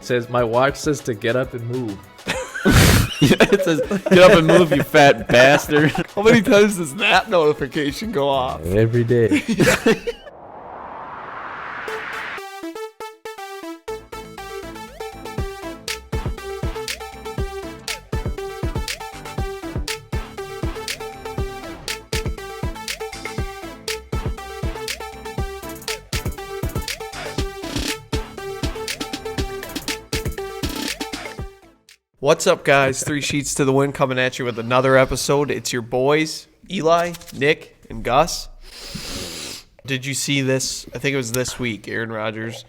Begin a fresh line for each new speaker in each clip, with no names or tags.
says, my watch says to get up and move.
It says, get up and move, you fat bastard.
How many times does that notification go off?
Every day.
What's up, guys? 3 Sheets to the Wind coming at you with another episode. It's your boys, Eli, Nick, and Gus. Did you see this? I think it was this week. Aaron Rodgers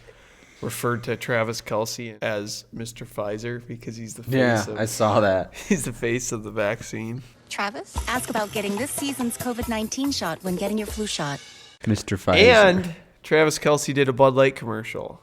referred to Travis Kelce as Mr. Pfizer because he's the face
I saw that.
He's the face of the vaccine.
Travis, ask about getting this season's COVID-19 shot when getting your flu shot.
Mr. Pfizer.
And Travis Kelce did a Bud Light commercial.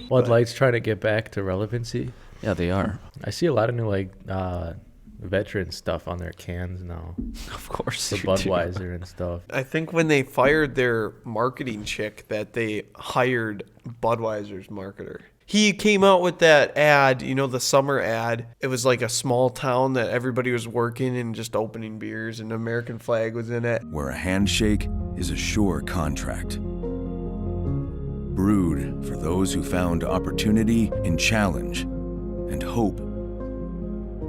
Bud Light's trying to get back to relevancy.
Yeah, they are.
I see a lot of new veteran stuff on their cans now.
Of course.
The Budweiser and stuff.
I think when they fired their marketing chick that they hired Budweiser's marketer. He came out with that ad, you know, the summer ad. It was like a small town that everybody was working and just opening beers, and the American flag was in it.
Where a handshake is a sure contract. Brewed for those who found opportunity in challenge and hope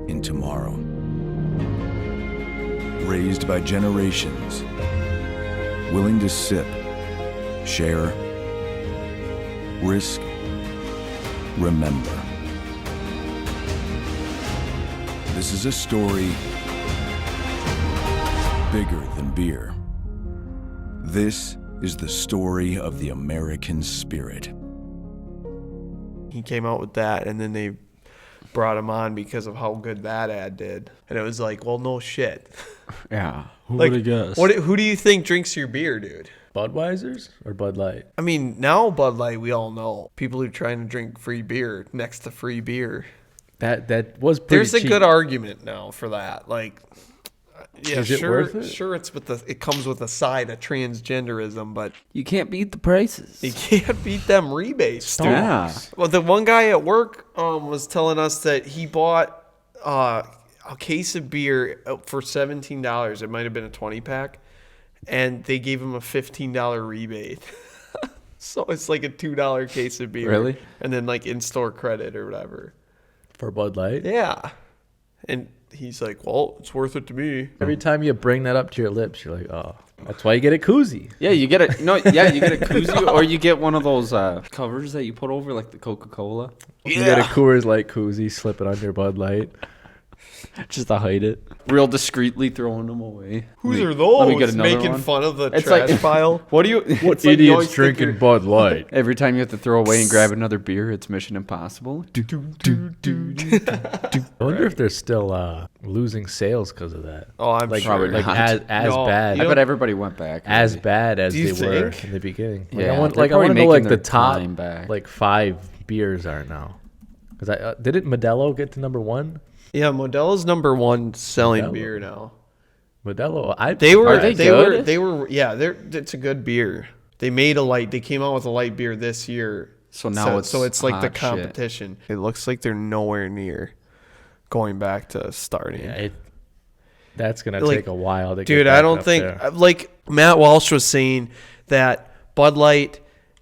in tomorrow. Raised by generations, willing to sip, share, risk, remember. This is a story bigger than beer. This is the story of the American spirit.
He came out with that, and then they brought him on because of how good that ad did. And it was like, well, no shit.
Yeah. Who
Like,
would have guessed?
who do you think drinks your beer, dude?
Budweisers or Bud Light?
I mean, now Bud Light, we all know. People are trying to drink free beer next to free beer.
That was pretty
There's a
cheap.
good argument now for that. Like, yeah,
Is it
sure,
worth it?
sure, it comes with a side of transgenderism, but
You can't beat the prices.
you can't beat them rebates, dude.
Yeah.
Well, the one guy at work was telling us that he bought a case of beer for $17. It might have been a 20-pack, and they gave him a $15 rebate. So it's like a $2 case of beer.
Really?
And then like in-store credit or whatever.
For Bud Light?
Yeah. And he's like, well, it's worth it to me.
Every time you bring that up to your lips, you're like, oh, that's why you get a koozie.
Yeah, you get a you get a koozie, or you get one of those covers that you put over like the Coca-Cola.
You get a Coors Light koozie, slip it on your Bud Light. Just to hide it.
Real discreetly throwing them away.
Whose are
Let me
those?
get another
Making
one.
fun of the
It's
trash
like-
pile?
What do you?
What
It's like you always
idiot's
think
drinking Bud Light?
Every time you have to throw away and grab another beer, it's Mission Impossible.
I wonder if they're still losing sales because of that.
Oh, I'm
Like,
sure.
like
not.
as
No,
bad.
I bet everybody went back.
As bad as
Do you
they were
think?
in the beginning.
Yeah,
I want
they're
to know
probably
like
making
the
their
top
time back.
like 5 beers are now. Because didn't Modelo get to number 1?
Yeah, Modelo's number one selling
Modelo.
beer now.
Modelo,
They were it's a good beer. They came out with a light beer this year.
So now it's
like the
hot shit.
competition. It looks like they're nowhere near going back to starting.
Yeah, that's gonna
Like,
take a while to get
Dude,
back
I don't
up
think
there.
like Matt Walsh was saying that Bud Light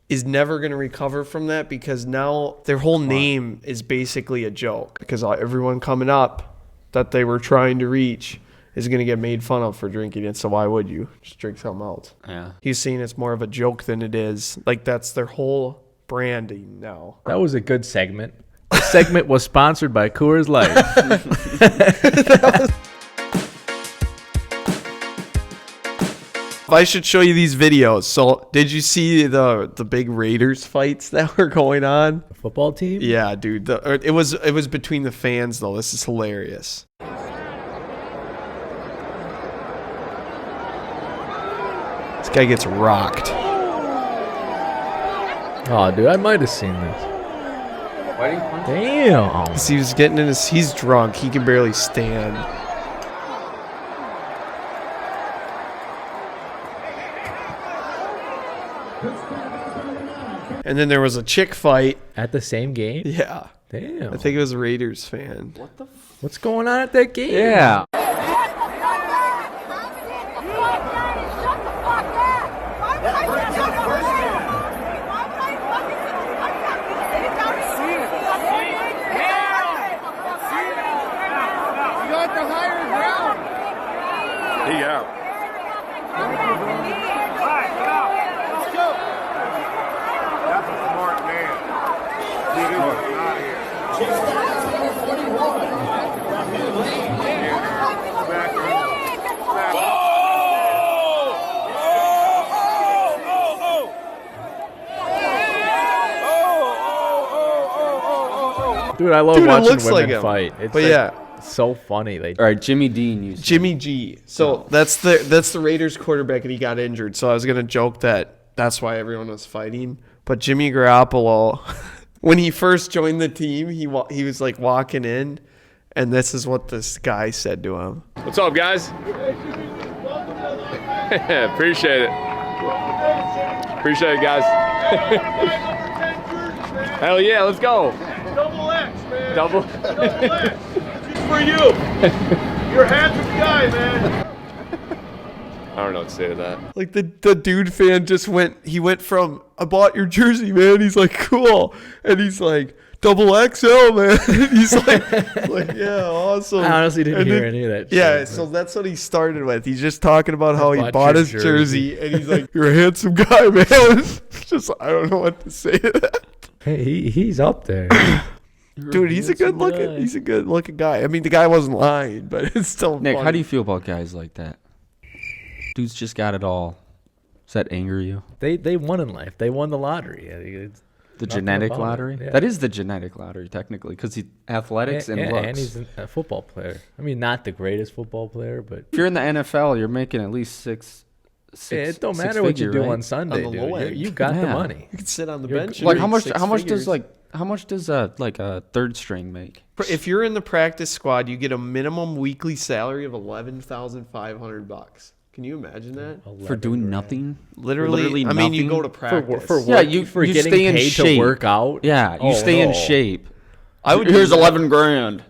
is never going to recover from that because now their whole name is basically a joke because everyone coming up that they were trying to reach is going to get made fun of for drinking it. So why would you just drink something else?
Yeah.
He's saying it's more of a joke than it is. Like that's their whole branding now.
That was a good segment. The segment was sponsored by Coors Light.
I should show you these videos. So did you see the big Raiders fights that were going on?
Football team?
Yeah, dude. It was between the fans though. This is hilarious. This guy gets rocked.
Oh, dude, I might have seen this.
Why didn't you punch?
Damn.
'Cause he was getting in his. He's drunk. He can barely stand. And then there was a chick fight.
At the same game?
Yeah.
Damn.
I think it was a Raiders fan.
What's going on at that game?
Yeah.
He out. That's a smart man. Get him out of here.
Dude, I love
Dude, it
watching
looks
women
like him.
fight. It's
But
like,
yeah.
so funny. They
All right, Jimmy Dean used
Jimmy G. So that's the Raiders quarterback, and he got injured. So I was gonna joke that that's why everyone was fighting. But Jimmy Garoppolo, when he first joined the team, he was like walking in, and this is what this guy said to him.
What's up, guys? Appreciate it. Appreciate it, guys. Hell yeah, let's go.
Double X, man.
Double.
Double X. This is for you. You're a handsome guy, man.
I don't know what to say to that.
Like the dude fan just went. He went from I bought your jersey, man. He's like cool, and he's like double XL, man. He's like yeah, awesome.
I honestly didn't
And
hear
then-
any of that
Yeah,
shit,
so that's what he started with. He's just talking about how he
bought
bought
your
his jersey,
jersey.
and he's like, "You're a handsome guy, man." It's just I don't know what to say to that.
Hey, he's up there.
Dude, he's a good looking guy. I mean, the guy wasn't lying, but it's still
Nick,
funny.
how do you feel about guys like that? Dude's just got it all. Does that anger you?
They won in life. They won the lottery. It's
The
nothing
genetic
about it.
lottery?
Yeah.
That is the genetic lottery, technically, because he athletics and looks.
and he's a football player. I mean, not the greatest football player, but
If you're in the NFL, you're making at least six.
it don't matter what you
figure,
do
right?
on Sunday,
On the
dude.
low
You,
end.
you got the
Yeah.
money.
You could sit on the
You're
bench.
good.
and
Like
make
how much
figures.
does a third string make?
If you're in the practice squad, you get a minimum weekly salary of $11,500. Can you imagine that?
For doing nothing?
Literally, I mean, you
nothing?
go to practice.
For
Yeah,
work,
you-
for
you
getting
stay in
paid
shape.
to work out.
Yeah, you
Oh,
stay in
no.
shape.
I would
Here's
do that.
11 grand.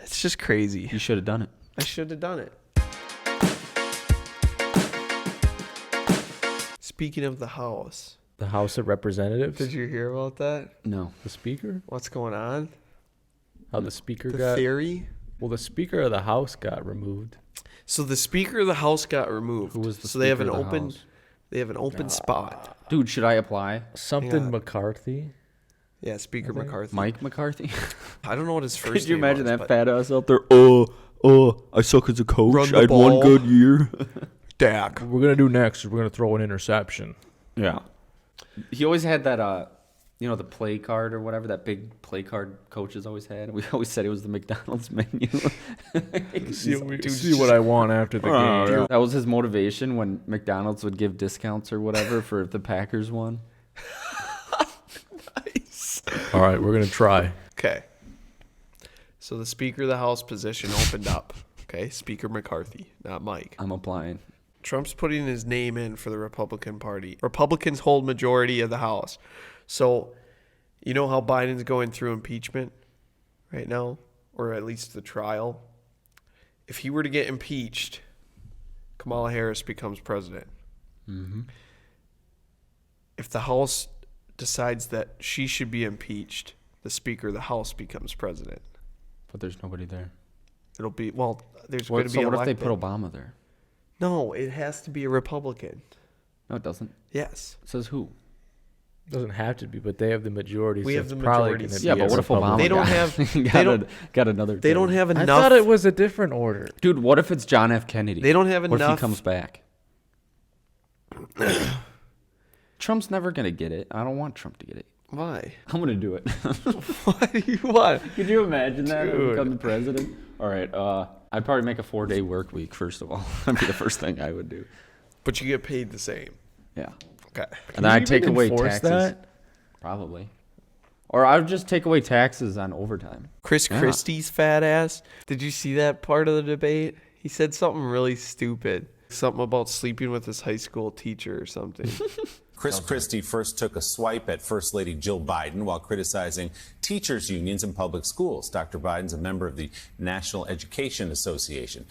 It's just crazy.
You should have done it.
I should have done it. Speaking of the House,
The House of Representatives.
did you hear about that?
No.
The Speaker?
What's going on?
How the Speaker
The
got...
theory?
Well, the Speaker of the House got removed.
So the Speaker of the House got removed.
Who was the
so they have an
Speaker of the
open,
House?
they have an open spot.
Dude, should I apply?
Something
Yeah.
McCarthy.
Yeah, Speaker McCarthy.
Mike McCarthy?
I don't know what his first.
Could you
name
imagine
was,
that
but
fat ass out there? I suck as a coach.
Run the
I had one
ball.
good year.
Dak.
What we're going to do next is we're going to throw an interception.
Yeah. He always had that, the play card or whatever, that big play card coaches always had. We always said it was the McDonald's menu.
See what I want after the game.
That was his motivation when McDonald's would give discounts or whatever for if the Packers won.
All right, we're going to try.
Okay. So the Speaker of the House position opened up. Okay, Speaker McCarthy, not Mike.
I'm applying.
Trump's putting his name in for the Republican Party. Republicans hold majority of the House. So, you know how Biden's going through impeachment right now? Or at least the trial? If he were to get impeached, Kamala Harris becomes president.
Mm-hmm.
If the House decides that she should be impeached, the Speaker of the House becomes president.
But there's nobody there.
It'll be, well, there's going to be
So what if they
elected.
put Obama there?
No, it has to be a Republican.
No, it doesn't.
Yes.
It says who?
Doesn't have to be, but they have the majority.
We
so
have
it's
the
probably
majority.
gonna
Yeah,
be
but
a
what if Obama
Republican.
They don't
got,
have-
got,
they don't-
got another
They don't
thing?
have
I
enough.
thought it was a different order.
Dude, what if it's John F. Kennedy?
They don't have
What if he
enough-
comes back? Trump's never going to get it. I don't want Trump to get it.
Why?
I'm going to do it.
Why do you want?
Could you imagine that?
Dude.
Become the president? All right. I'd probably make a 4-day work week, first of all. That'd be the first thing I would do.
But you get paid the same.
Yeah.
Okay.
And then I'd
you
take
even
away
enforce
taxes.
that?
Probably. Or I would just take away taxes on overtime.
Chris
Yeah.
Christie's fat ass. Did you see that part of the debate? He said something really stupid. Something about sleeping with his high school teacher or something.
Chris Christie first took a swipe at First Lady Jill Biden while criticizing teachers' unions in public schools. Dr. Biden's a member of the National Education Association.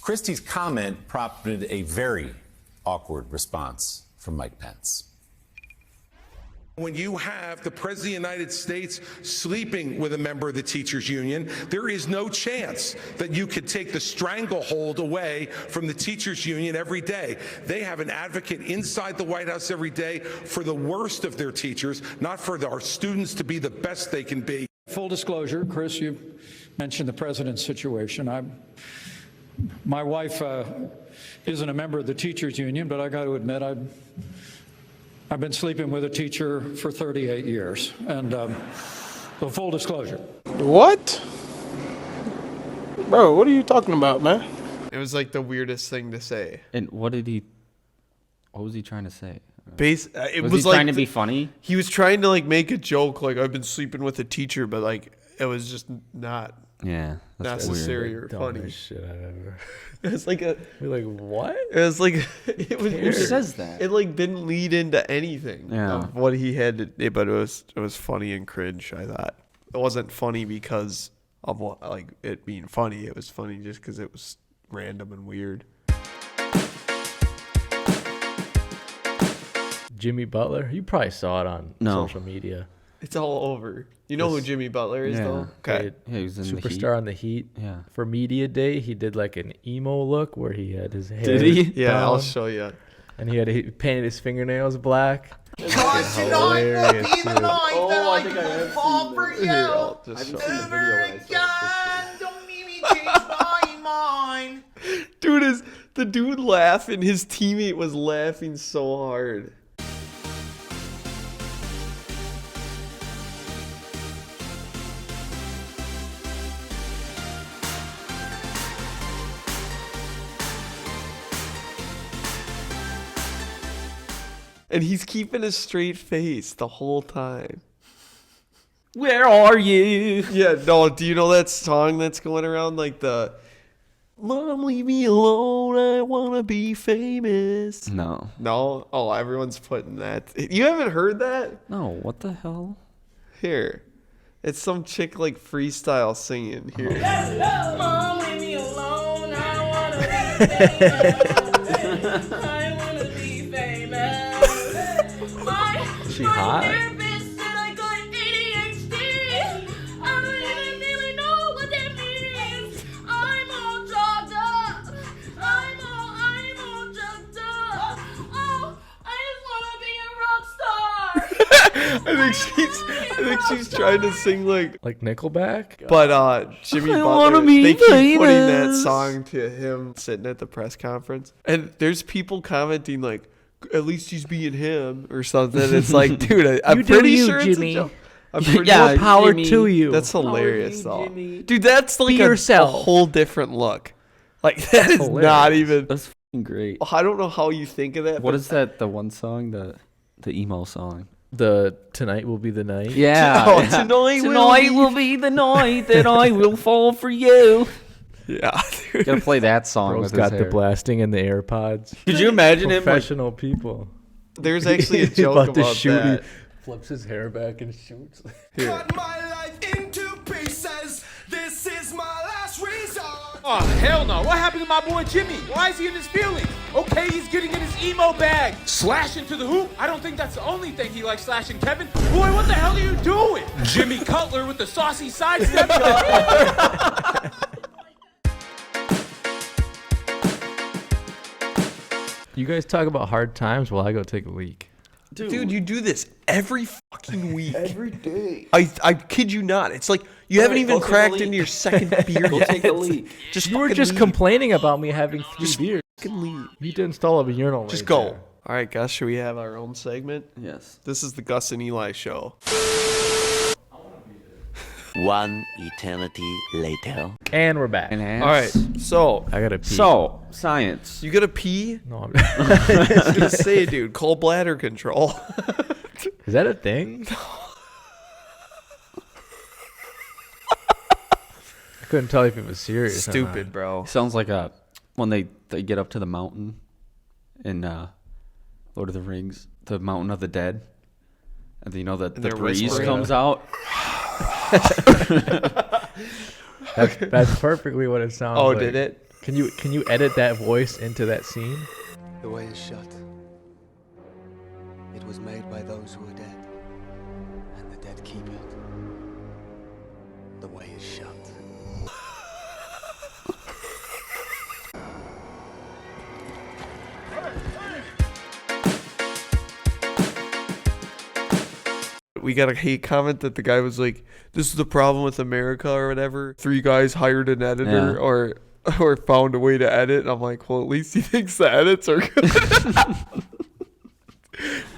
Christie's comment prompted a very awkward response from Mike Pence.
When you have the President of the United States sleeping with a member of the teachers union, there is no chance that you could take the stranglehold away from the teachers union every day. They have an advocate inside the White House every day for the worst of their teachers, not for our students to be the best they can be.
Full disclosure, Chris, you mentioned the president's situation. My wife isn't a member of the teachers union, but I got to admit I've been sleeping with a teacher for 38 years, and so full disclosure.
What? Bro, what are you talking about, man?
It was like the weirdest thing to say.
And what was he trying to say?
It
Was
was
he
like
trying to be funny?
He was trying to like make a joke, like I've been sleeping with a teacher, but like it was just not
Yeah, that's
necessary
weird.
or funny.
Dumbest shit I've ever.
It was like a.
You're like, what?
It was like it was.
Who says that?
It like didn't lead into anything
Yeah.
of what he had to do, but it was funny and cringe. I thought it wasn't funny because of what like it being funny. It was funny just because it was random and weird.
Jimmy Butler. You probably saw it on social media.
It's all over. You know who Jimmy Butler is, though?
Okay.
Yeah, he was in the Heat.
Superstar on the Heat.
Yeah.
For media day, he did like an emo look where he had his hair.
Did he?
Yeah, I'll
down,
show you.
And he painted his fingernails black.
Cause tonight will be the night that I can fall for you. Ever again, don't make me change my mind.
Dude, the dude laughing. His teammate was laughing so hard. And he's keeping a straight face the whole time.
Where are you?
Yeah, no, do you know that song that's going around like the Mom, leave me alone, I wanna be famous.
No.
No? Oh, everyone's putting that. You haven't heard that?
No, what the hell?
Here. It's some chick like freestyle singing here.
Mom, leave me alone. I wanna be famous. I wanna be famous.
Is she hot?
Therapist said I got ADHD. I don't even really know what that means. I'm all drugged up. I'm all drugged up. Oh, I just wanna be a rock star.
I think she's trying to sing like
Nickelback?
But Jimmy
I wanna
Butler,
be
they keep putting that
famous.
song to him sitting at the press conference. And there's people commenting like, at least he's being him or something. It's like, dude, I'm
You do
pretty
you,
sure
Jimmy.
it's a joke. I'm pretty
Yeah,
More power
Jimmy.
to you.
That's hilarious,
Power to you,
though.
Jimmy.
Dude, that's like
Be
a
yourself.
whole different look. Like, that is
Hilarious.
not even.
That's fucking great.
I don't know how you think of that.
What
but
is that? The one song, the emo song.
The Tonight Will Be the Night.
Yeah.
Oh,
yeah.
tonight
will be the night that I will fall for you.
Yeah, dude.
Gotta play that song
Bro's
with
got
his
the
hair.
blasting in the AirPods.
Could you imagine him like,
Professional people.
There's actually a
He's
joke
about to
about
shoot.
that.
He flips his hair back and shoots.
Here.
Cut my life into pieces. This is my last resort.
Oh, hell no. What happened to my boy Jimmy? Why is he in his feelings? Okay, he's getting in his emo bag. Slashing to the hoop? I don't think that's the only thing he likes slashing, Kevin. Boy, what the hell are you doing? Jimmy Cutler with the saucy sidestep.
You guys talk about hard times while I go take a leak.
Dude, you do this every fucking week. Every day. I kid you not. It's like you haven't even cracked into your second beer yet.
take a leak.
Just
You were
fucking
just
leave.
complaining about me having 3 beers.
Fucking leave.
You need to install a urinal.
Just
right
go.
there.
All right, Gus, should we have our own segment?
Yes.
This is the Gus and Eli show.
One eternity later.
And we're back.
All right, so
I gotta pee.
So, science.
you gotta pee?
No, I'm
I was gonna say, dude, call bladder control.
Is that a thing? I couldn't tell if it was serious.
Stupid, bro.
Sounds like when they get up to the mountain in Lord of the Rings, the Mountain of the Dead, and you know that the breeze
whispering.
comes out.
That's perfectly what it sounds like.
Oh, did it?
Can you edit that voice into that scene?
The way is shut. It was made by those who are dead, and the dead keep it. The way is shut.
We got a hate comment that the guy was like, "This is the problem with America," or whatever. 3 guys hired an editor, or found a way to edit. And I'm like, well, at least he thinks the edits are good.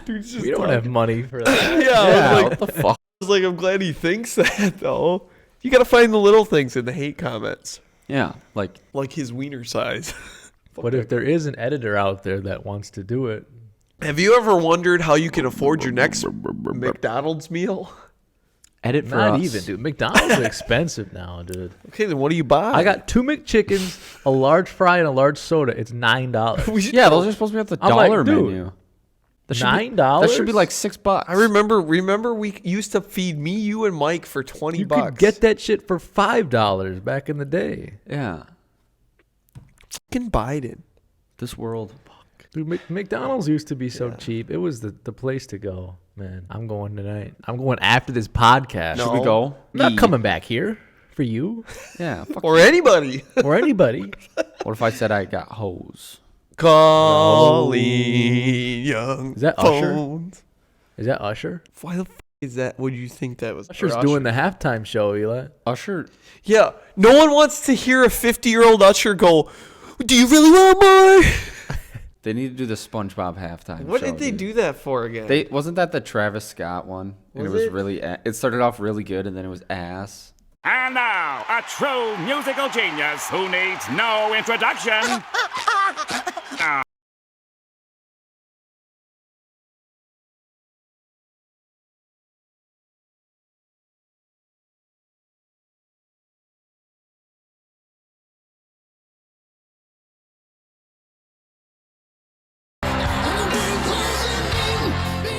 Dude's just
We don't have money for that.
yeah,
What the fuck?
I was like, I'm glad he thinks that though. You gotta find the little things in the hate comments,
Yeah, like
his wiener size.
But if there is an editor out there that wants to do it,
Have you ever wondered how you can afford your next McDonald's meal?
edit for
not
us.
even, dude. McDonald's are expensive now, dude.
Okay, then what do you buy?
I got 2 McChickens, a large fry, and a large soda. It's $9.
Yeah, those are supposed to be at the
I'm like,
dollar
dude,
menu.
$9?
That should be like $6.
I remember we used to feed me, you, and Mike for $20.
You could get that shit for $5 back in the day.
Yeah,
Fucking Biden.
this world.
Dude, McDonald's used to be so cheap. It was the place to go, man. I'm going tonight. I'm going after this podcast.
Should we go?
I'm not coming back here for you
Yeah. Fuck
Or anybody.
or anybody.
What if I said I got hose?
Calling young
Is that Usher?
phones.
Is that Usher?
Why the f*** is that? Would you think that was
Usher's
for
doing the halftime show, Eli.
Usher.
Yeah, no one wants to hear a 50-year-old Usher go, "Do you really want more?"
They need to do the SpongeBob halftime.
What
show,
did they
dude.
do that for again?
Wasn't that the Travis Scott one? And
Was
it was
it?
really. It started off really good, and then it was ass.
And now, a true musical genius who needs no introduction.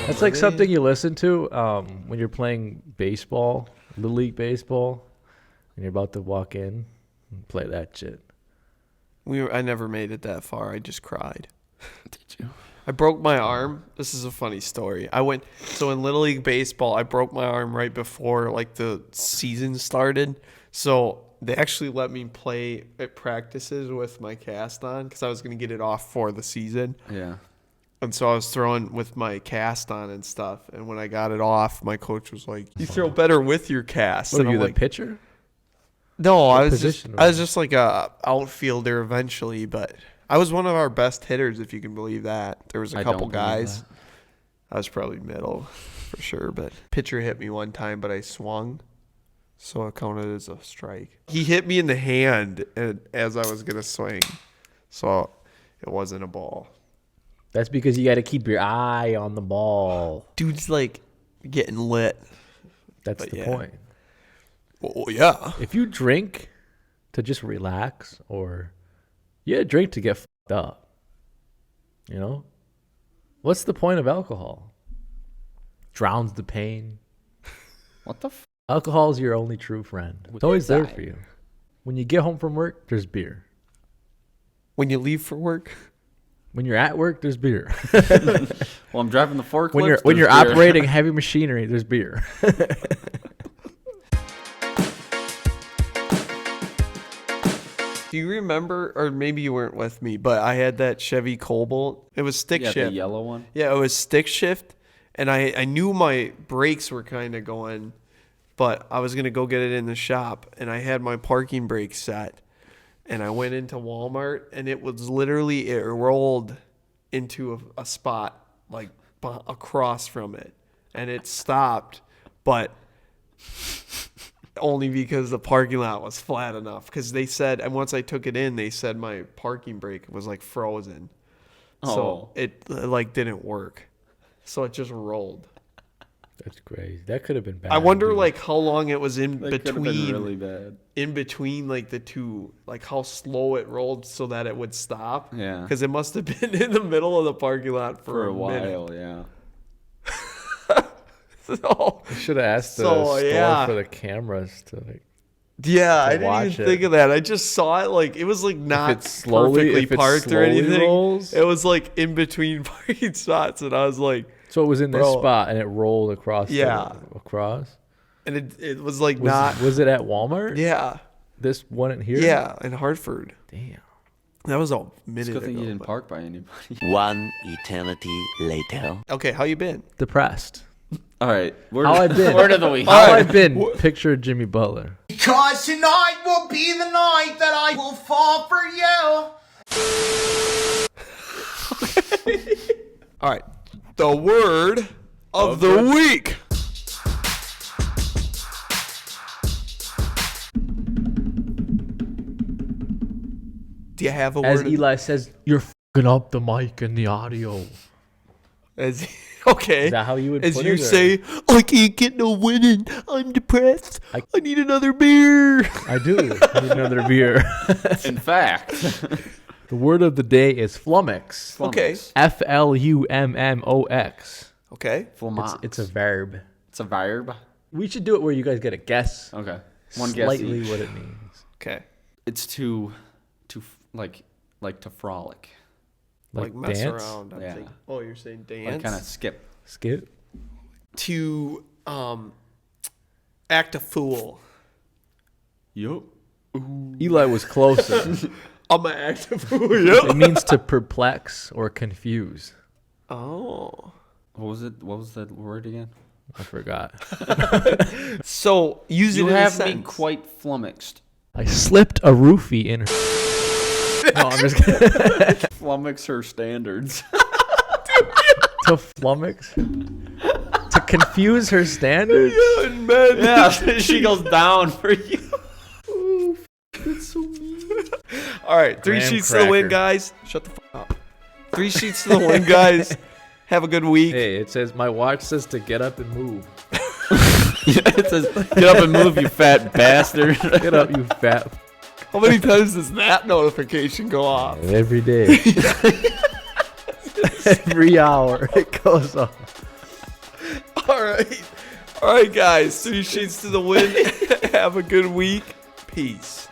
That's like something you listen to when you're playing baseball, Little League baseball, and you're about to walk in and play that shit.
I never made it that far. I just cried.
Did you?
I broke my arm. This is a funny story. So in Little League baseball, I broke my arm right before like the season started. So they actually let me play at practices with my cast on because I was going to get it off for the season.
Yeah.
And so I was throwing with my cast on and stuff. And when I got it off, my coach was like, "You throw better with your cast."
What
And
are you,
I'm
the
like,
pitcher?
No,
What
I was
position
just like a outfielder eventually, but I was one of our best hitters, if you can believe that. There was a
I
couple
don't believe
guys.
that.
I was probably middle for sure, but pitcher hit me one time, but I swung, so it counted as a strike. He hit me in the hand as I was gonna swing, so it wasn't a ball.
That's because you got to keep your eye on the ball.
Dude's like getting lit.
That's
But
the
yeah.
point.
Well, yeah.
If you drink to just relax, or drink to get fucked up, you know, what's the point of alcohol? Drowns the pain.
What the?
Alcohol is your only true friend. It's always there for you. When you get home from work, there's beer.
When you leave for work.
When you're at work, there's beer.
Well, I'm driving the forklift.
When you're
there's beer.
operating heavy machinery, there's beer.
Do you remember, or maybe you weren't with me, but I had that Chevy Cobalt. It was stick
Yeah,
shift.
the yellow one.
Yeah, it was stick shift, and I knew my brakes were kind of going, but I was going to go get it in the shop, and I had my parking brake set, and I went into Walmart, and it was literally, it rolled into a spot, like across from it, and it stopped, but only because the parking lot was flat enough. Because they said, and once I took it in, they said my parking brake was like frozen. So
Oh.
it like didn't work. So it just rolled.
That's crazy. That could have been bad.
I wonder
dude.
like how long it was in
That could have been
between
really bad.
in between like the two, like how slow it rolled so that it would stop.
Yeah.
Because it must have been in the middle of the parking lot for
For a
minute.
while, yeah.
So,
You should have asked the
So,
store
yeah.
for the cameras to like.
yeah, I
To
didn't
watch
even
it.
think of that. I just saw it like it was like not
it slowly-
perfectly
if it
parked or
slowly
anything.
rolls?
It was like in between parking spots, and I was like,
So it was in this
Bro.
spot and it rolled across.
Yeah.
Across.
and it was like not.
Was it at Walmart?
Yeah,
This one in here.
yeah, in Hartford.
Damn.
That was a
It's
minute
a good
ago.
thing you didn't
but-
park by anybody.
One eternity later.
Okay, how you been?
Depressed.
All right.
How I been?
Word of the week.
How I been? Picture Jimmy Butler.
Because tonight will be the night that I will fall for you.
All right, the word of the week. Do you have a
As
word?
Eli says, you're fucking up the mic and the audio.
As okay.
Is that how you would
As
put
you
it, or-
say, I can't get no winning. I'm depressed.
I-
I need another beer.
I do. I need another beer.
In fact.
The word of the day is flummox.
Okay.
Flummox.
Okay.
It's a verb.
It's a verb.
We should do it where you guys get a guess.
Okay. One guess
Slightly
each.
what it means.
Okay.
It's to like to frolic.
Like mess
dance?
around. I'm
Yeah.
thinking. Oh, you're saying dance?
Like kind of skip.
Skip.
To act a fool.
Yup.
Eli was closer.
I'm gonna act a fool. Yep.
It means to perplex or confuse.
Oh.
What was it? What was that word again?
I forgot.
So use
You
it in a
have me
sentence.
quite flummoxed.
I slipped a roofie in her. No, I'm just kidding.
Flummox her standards.
To flummox? To confuse her standards?
Yeah, she goes down for you.
All right, 3
Graham
sheets to the win,
cracker.
guys. Shut the fuck up. 3 sheets to the win, guys. Have a good week.
Hey, it says, my watch says to get up and move.
It says, "Get up and move, you fat bastard."
Get up, you fat.
How many times does that notification go off?
Every day. Every hour it goes off.
All right. All right, guys. 3 sheets to the win. Have a good week. Peace.